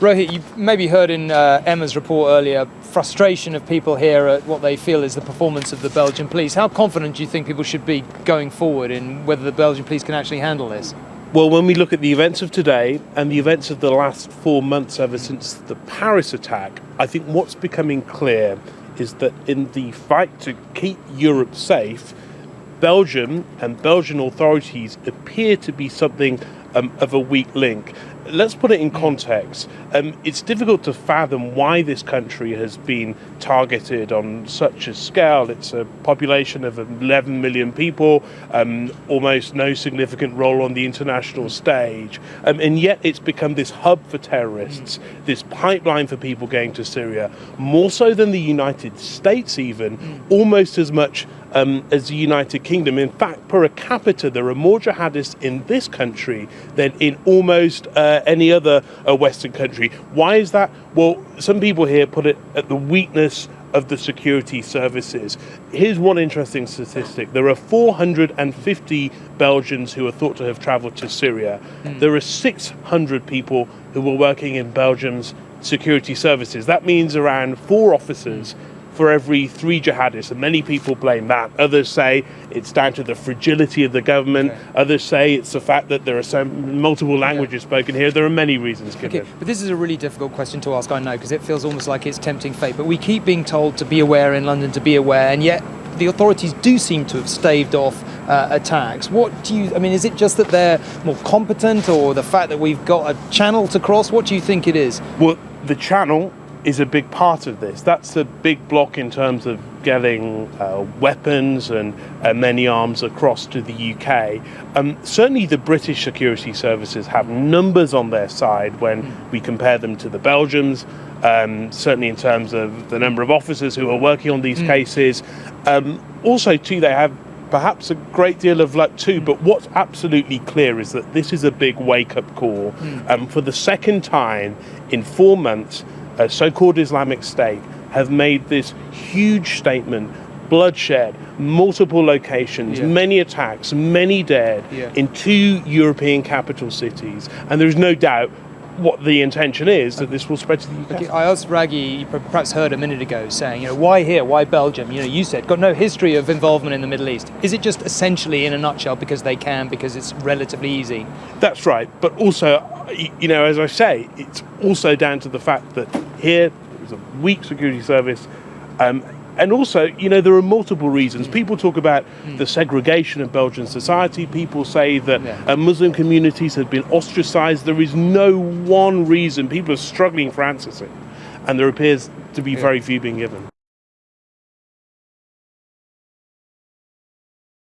Rohit, you maybe heard in Emma's report earlier, frustration of people here at what they feel is the performance of the Belgian police. How confident do you think people should be going forward in whether the Belgian police can actually handle this? Well, when we look at the events of today and the events of the last 4 months ever since the Paris attack, I think what's becoming clear is that in the fight to keep Europe safe, Belgium and Belgian authorities appear to be something of a weak link. Let's put it in context. It's difficult to fathom why this country has been targeted on such a scale. It's a population of 11 million people, almost no significant role on the international stage, and yet it's become this hub for terrorists, this pipeline for people going to Syria, more so than the United States even, almost as much as the United Kingdom. In fact, per capita, there are more jihadists in this country than in almost any other Western country. Why is that? Well, some people here put it at the weakness of the security services. Here's one interesting statistic. There are 450 Belgians who are thought to have travelled to Syria. There are 600 people who were working in Belgium's security services. That means around 4 officers for every 3 jihadists, and many people blame that. Others say it's down to the fragility of the government. Okay. Others say it's the fact that there are multiple languages spoken here. There are many reasons given. Okay, but this is a really difficult question to ask, I know, because it feels almost like it's tempting fate. But we keep being told to be aware in London, to be aware, and yet the authorities do seem to have staved off attacks. Is it just that they're more competent, or the fact that we've got a channel to cross? What do you think it is? Well, the channel is a big part of this. That's a big block in terms of getting weapons and many arms across to the UK. Certainly the British security services have numbers on their side when we compare them to the Belgians, certainly in terms of the number of officers who are working on these cases. Also, too, they have perhaps a great deal of luck too, but what's absolutely clear is that this is a big wake-up call. For the second time in 4 months, a so-called Islamic State have made this huge statement, bloodshed, multiple locations, many attacks, many dead in 2 European capital cities. And there is no doubt what the intention is, that this will spread to the UK. Okay, I asked Raggy, you perhaps heard a minute ago, saying, why here, why Belgium? You said, got no history of involvement in the Middle East. Is it just essentially, in a nutshell, because they can, because it's relatively easy? That's right, but also, as I say, it's also down to the fact that here there's a weak security service, and also, there are multiple reasons. People talk about the segregation of Belgian society. People say that Muslim communities have been ostracized. There is no one reason. People are struggling for answers, and there appears to be very few being given.